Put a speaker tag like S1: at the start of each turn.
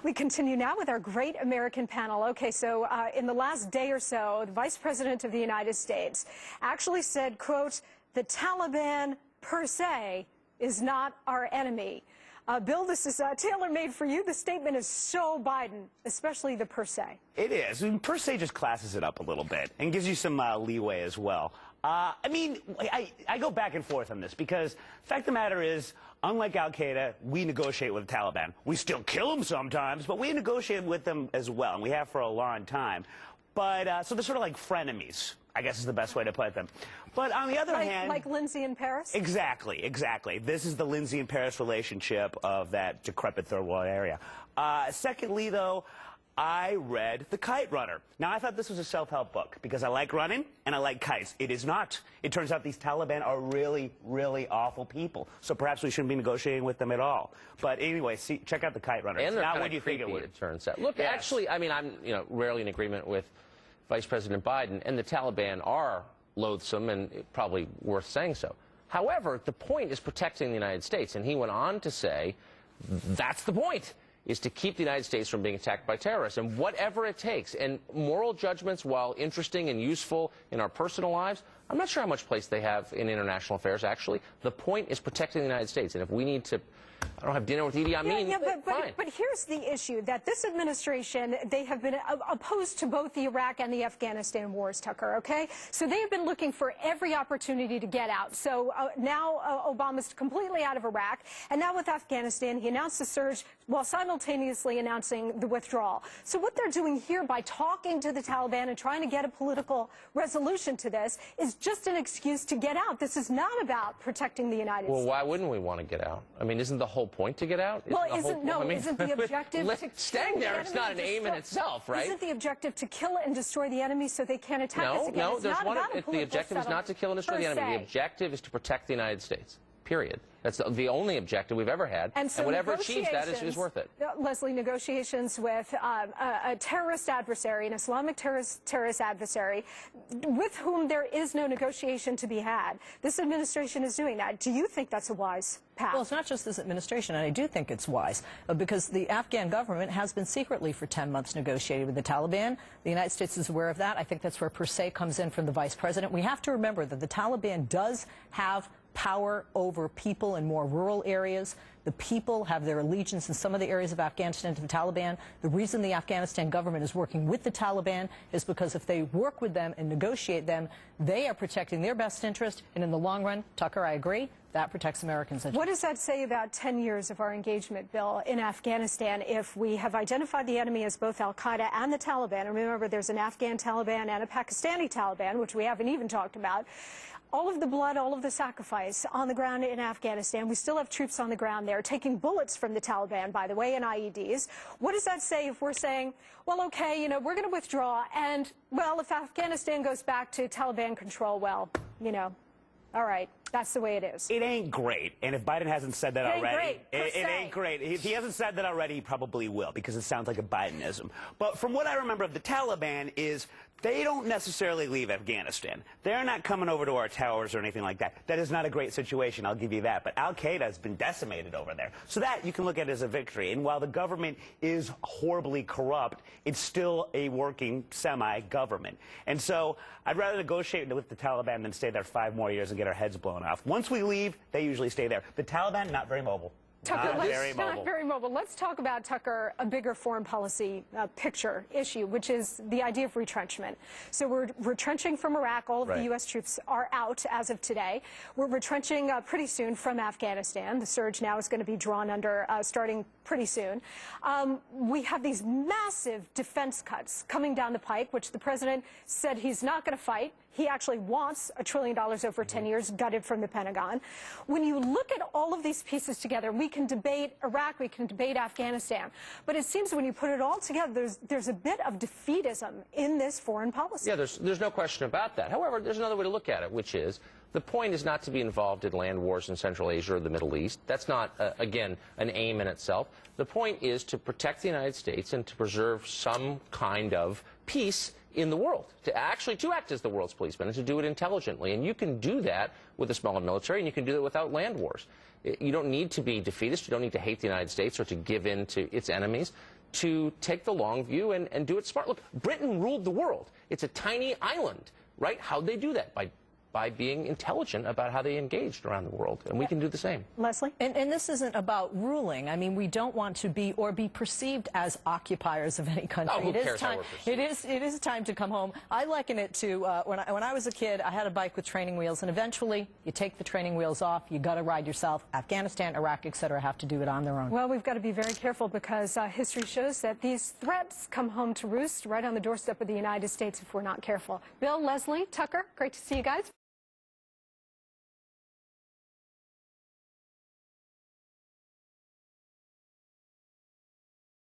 S1: We continue now with our great American panel. Okay, so in the last day or so, the Vice President of the United States actually said, quote, "The Taliban per se is not our enemy." Bill, this is tailor-made for you. The statement is so Biden, especially the per se.
S2: It is. I mean, per se just classes it up a little bit and gives you some leeway as well. I mean, I go back and forth on this because the fact of the matter is, unlike al-Qaeda, we negotiate with the Taliban. We still kill them sometimes, but we negotiate with them as well, and we have for a long time. But so they're sort of like frenemies, I guess is the best way to put them. But on the other hand...
S1: Like Lindsay and Paris?
S2: Exactly, exactly. This is the Lindsay and Paris relationship of that decrepit third world area. Secondly, though, I read The Kite Runner. Now, I thought this was a self-help book because I like running and I like kites. It is not. It turns out these Taliban are really, really awful people. So perhaps we shouldn't be negotiating with them at all. But anyway, check out The Kite Runner.
S3: And they're
S2: not
S3: kind
S2: what
S3: of
S2: you
S3: creepy,
S2: think it would.
S3: it turns out. Look,
S2: yes.
S3: Actually, I mean, I'm rarely in agreement with Vice President Biden, and the Taliban are loathsome and probably worth saying so. However, the point is protecting the United States, and he went on to say that's the point, is to keep the United States from being attacked by terrorists, and whatever it takes. And moral judgments, while interesting and useful in our personal lives, I'm not sure how much place they have in international affairs, actually. The point is protecting the United States, and if we need to, I don't have dinner with Idi Amin, fine.
S1: But here's the issue, that this administration, they have been opposed to both the Iraq and the Afghanistan wars, Tucker, okay? So they have been looking for every opportunity to get out. So now Obama's completely out of Iraq, and now with Afghanistan, he announced the surge while simultaneously announcing the withdrawal. So what they're doing here by talking to the Taliban and trying to get a political resolution to this is just an excuse to get out. This is not about protecting the United States.
S3: Well, why wouldn't we want to get out? I mean, isn't the whole point to get out?
S1: Isn't the objective to
S3: staying there? It's not an aim in itself, right?
S1: Isn't the objective to kill and destroy the enemy so they can't attack us again?
S3: No, the objective is not to kill and destroy the enemy. The objective is to protect the United States. Period. That's the only objective we've ever had, and whatever achieves that is worth it.
S1: Leslie, negotiations with a terrorist adversary, an Islamic terrorist adversary, with whom there is no negotiation to be had. This administration is doing that. Do you think that's a wise path?
S4: Well, it's not just this administration, and I do think it's wise, because the Afghan government has been secretly for 10 months negotiating with the Taliban. The United States is aware of that. I think that's where per se comes in from the vice president. We have to remember that the Taliban does have power over people in more rural areas. The people have their allegiance in some of the areas of Afghanistan to the Taliban. The reason the Afghanistan government is working with the Taliban is because if they work with them and negotiate them, they are protecting their best interest. And in the long run, Tucker, I agree, that protects Americans' interests.
S1: What does that say about 10 years of our engagement, Bill, in Afghanistan if we have identified the enemy as both al-Qaeda and the Taliban? And remember, there's an Afghan Taliban and a Pakistani Taliban, which we haven't even talked about. All of the blood, all of the sacrifice on the ground in Afghanistan. We still have troops on the ground there taking bullets from the Taliban, by the way, and IEDs. What does that say if we're saying, well, okay, we're going to withdraw, and, well, if Afghanistan goes back to Taliban control, well, all right, that's the way it is.
S2: It ain't great, and if Biden hasn't said that already,
S1: it
S2: ain't great. If he hasn't said that already, he probably will, because it sounds like a Bidenism. But from what I remember of the Taliban is they don't necessarily leave Afghanistan. They're not coming over to our towers or anything like that. That is not a great situation, I'll give you that. But al-Qaeda has been decimated over there. So that you can look at as a victory. And while the government is horribly corrupt, it's still a working semi-government. And so I'd rather negotiate with the Taliban than stay there 5 more years and get our heads blown off. Once we leave, they usually stay there. The Taliban, not very mobile.
S1: Tucker, not very mobile. Let's talk about, Tucker, a bigger foreign policy picture issue, which is the idea of retrenchment. So we're retrenching from Iraq. All of the U.S. troops are out as of today. We're retrenching pretty soon from Afghanistan. The surge now is going to be drawn under starting pretty soon. We have these massive defense cuts coming down the pike, which the president said he's not going to fight. He actually wants $1 trillion over 10 years, gutted from the Pentagon. When you look at all of these pieces together, we can debate Iraq, we can debate Afghanistan, but it seems when you put it all together, there's a bit of defeatism in this foreign policy.
S3: Yeah, there's no question about that. However, there's another way to look at it, which is the point is not to be involved in land wars in Central Asia or the Middle East. That's not, again, an aim in itself. The point is to protect the United States and to preserve some kind of peace in the world, to act as the world's policeman and to do it intelligently. And you can do that with a smaller military, and you can do it without land wars. You don't need to be defeatist. You don't need to hate the United States or to give in to its enemies. to take the long view and do it smart. Look, Britain ruled the world. It's a tiny island, right? How'd they do that? By being intelligent about how they engaged around the world. And we can do the same.
S1: Leslie?
S4: And this isn't about ruling. I mean, we don't want to be or be perceived as occupiers of any country.
S3: Oh, who cares how we're perceived?
S4: It is time to come home. I liken it to when I was a kid, I had a bike with training wheels, and eventually you take the training wheels off, you got to ride yourself. Afghanistan, Iraq, etc. have to do it on their own.
S1: Well, we've got to be very careful because history shows that these threats come home to roost right on the doorstep of the United States if we're not careful. Bill, Leslie, Tucker, great to see you guys.